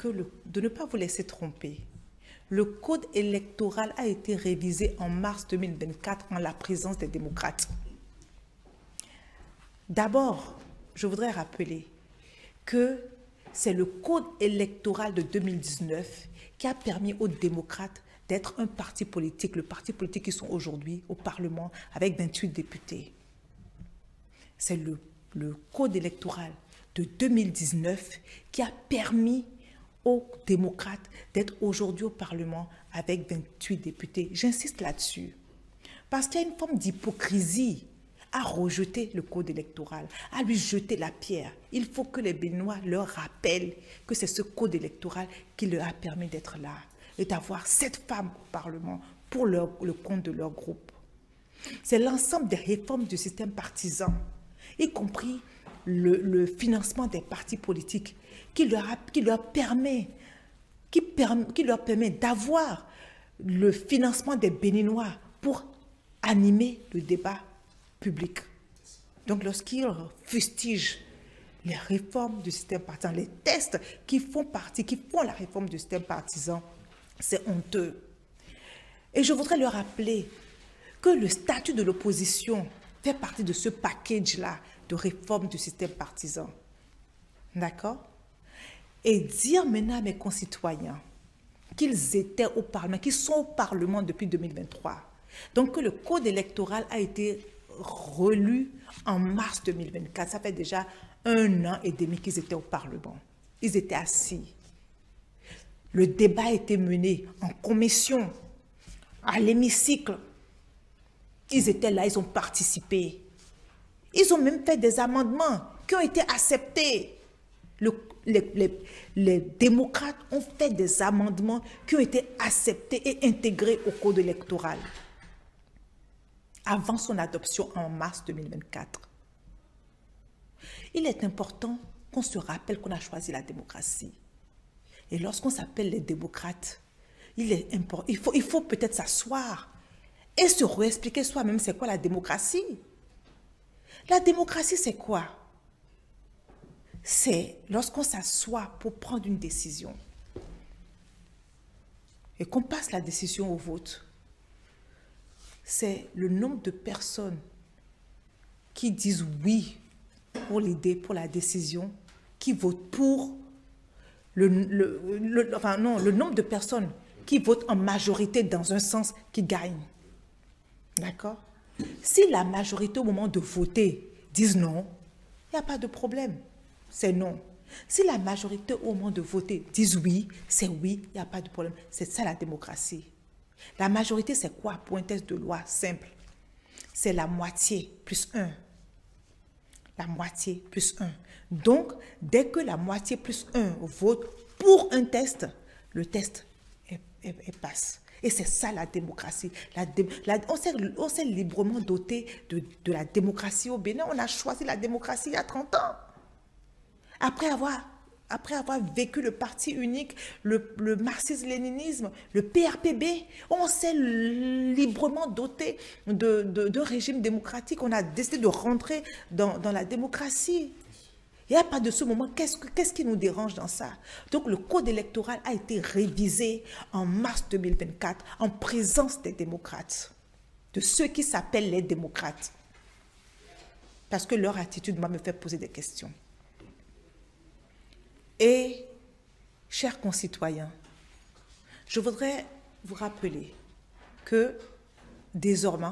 de ne pas vous laisser tromper. Le code électoral a été révisé en mars 2024 en la présence des démocrates. D'abord, je voudrais rappeler que c'est le code électoral de 2019 qui a permis aux démocrates d'être un parti politique, le parti politique qui sont aujourd'hui au Parlement avec 28 députés. C'est le code électoral de 2019 qui a permis aux démocrates d'être aujourd'hui au Parlement avec 28 députés. J'insiste là-dessus parce qu'il y a une forme d'hypocrisie à rejeter le code électoral, à lui jeter la pierre. Il faut que les Béninois leur rappellent que c'est ce code électoral qui leur a permis d'être là et d'avoir 7 femmes au Parlement pour le compte de leur groupe. C'est l'ensemble des réformes du système partisan, y compris le financement des partis politiques, qui leur permet d'avoir le financement des Béninois pour animer le débat public. Donc, lorsqu'ils fustigent les réformes du système partisan, les tests qui font la réforme du système partisan, c'est honteux. Et je voudrais leur rappeler que le statut de l'opposition fait partie de ce package-là de réforme du système partisan. D'accord? Et dire maintenant à mes concitoyens qu'ils étaient au Parlement, qu'ils sont au Parlement depuis 2023. Donc que le code électoral a été relu en mars 2024. Ça fait déjà 1 an et demi qu'ils étaient au Parlement. Ils étaient assis. Le débat a été mené en commission, à l'hémicycle. Ils étaient là, ils ont participé. Ils ont même fait des amendements qui ont été acceptés. Les démocrates ont fait des amendements qui ont été acceptés et intégrés au code électoral avant son adoption en mars 2024. Il est important qu'on se rappelle qu'on a choisi la démocratie. Et lorsqu'on s'appelle les démocrates, il faut peut-être s'asseoir et se réexpliquer soi-même c'est quoi la démocratie. La démocratie, c'est quoi? C'est lorsqu'on s'assoit pour prendre une décision et qu'on passe la décision au vote. C'est le nombre de personnes qui disent oui pour l'idée, pour la décision, qui votent pour le nombre de personnes qui votent en majorité dans un sens qui gagne. D'accord? Si la majorité au moment de voter disent non, il n'y a pas de problème. C'est non. Si la majorité au moment de voter disent oui, c'est oui, il n'y a pas de problème. C'est ça la démocratie. La majorité, c'est quoi pour un texte de loi simple? C'est la moitié plus 1. La moitié plus 1. Donc, dès que la moitié plus 1 vote pour un test, le test passe. Et c'est ça la démocratie. On s'est librement doté de la démocratie au Bénin. On a choisi la démocratie il y a 30 ans. Après avoir vécu le parti unique, le marxisme-léninisme, le PRPB, on s'est librement doté de régime démocratique. On a décidé de rentrer dans la démocratie. Il n'y a pas de ce moment. Qu'est-ce qui nous dérange dans ça? Donc, le code électoral a été révisé en mars 2024 en présence des démocrates, de ceux qui s'appellent les démocrates. Parce que leur attitude, moi, me fait poser des questions. Et, chers concitoyens, je voudrais vous rappeler que, désormais,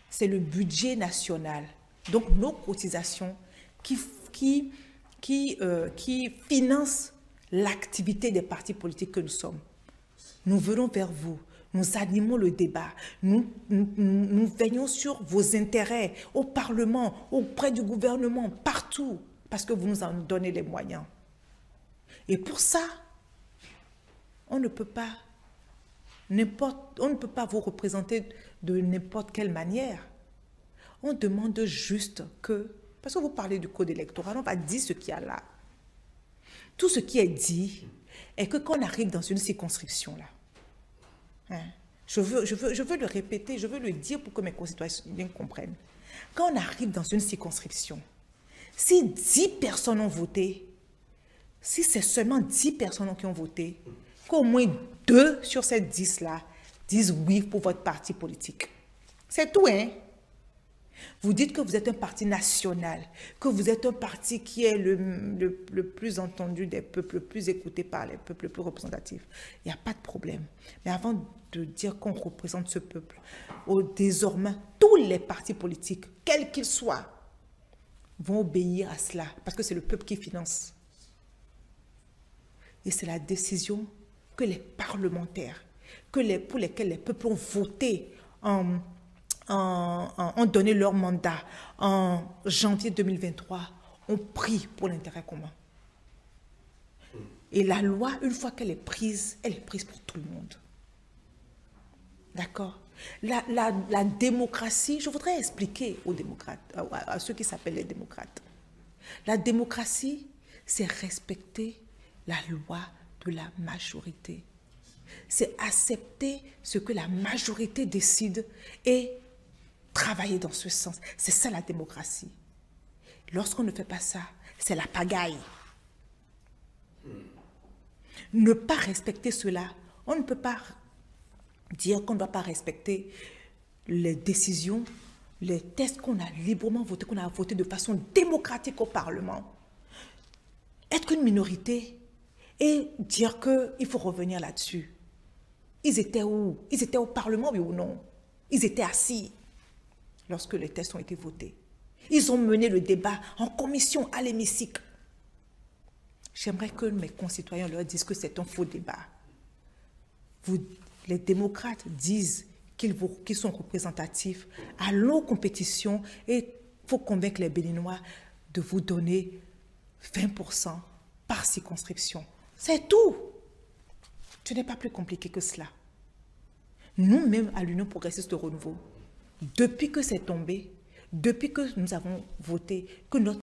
c'est le budget national, donc nos cotisations, qui finance l'activité des partis politiques que nous sommes. Nous venons vers vous, nous animons le débat, nous veillons sur vos intérêts au Parlement, auprès du gouvernement, partout, parce que vous nous en donnez les moyens. Et pour ça, on ne peut pas vous représenter de n'importe quelle manière. On demande juste que, parce que vous parlez du code électoral, on va dire ce qu'il y a là. Tout ce qui est dit est que quand on arrive dans une circonscription, là, je veux le répéter, je veux le dire pour que mes concitoyens comprennent. Quand on arrive dans une circonscription, si 10 personnes ont voté, si c'est seulement 10 personnes qui ont voté, qu'au moins 2 sur ces 10-là disent oui pour votre parti politique. C'est tout, hein? Vous dites que vous êtes un parti national, que vous êtes un parti qui est le plus entendu des peuples, le plus écouté par les peuples, le plus représentatif. Il n'y a pas de problème. Mais avant de dire qu'on représente ce peuple, désormais, tous les partis politiques, quels qu'ils soient, vont obéir à cela, parce que c'est le peuple qui finance. Et c'est la décision que les parlementaires, pour lesquels les peuples ont voté ont donné leur mandat en janvier 2023, ont pris pour l'intérêt commun. Et la loi, une fois qu'elle est prise pour tout le monde. D'accord? La démocratie, je voudrais expliquer aux démocrates, à ceux qui s'appellent les démocrates. La démocratie, c'est respecter la loi de la majorité. C'est accepter ce que la majorité décide et travailler dans ce sens. C'est ça la démocratie. Lorsqu'on ne fait pas ça, c'est la pagaille. Ne pas respecter cela, on ne peut pas dire qu'on ne doit pas respecter les décisions, les textes qu'on a librement votés, qu'on a votés de façon démocratique au Parlement. Être une minorité et dire qu'il faut revenir là-dessus. Ils étaient où? Ils étaient au Parlement, oui ou non? Ils étaient assis lorsque les textes ont été votés. Ils ont mené le débat en commission à l'hémicycle. J'aimerais que mes concitoyens leur disent que c'est un faux débat. Les démocrates disent qu'ils sont représentatifs. Allons aux compétitions et il faut convaincre les Béninois de vous donner 20% par circonscription. C'est tout. Ce n'est pas plus compliqué que cela. Nous-mêmes, à l'Union progressiste de renouveau, depuis que c'est tombé, depuis que nous avons voté, que notre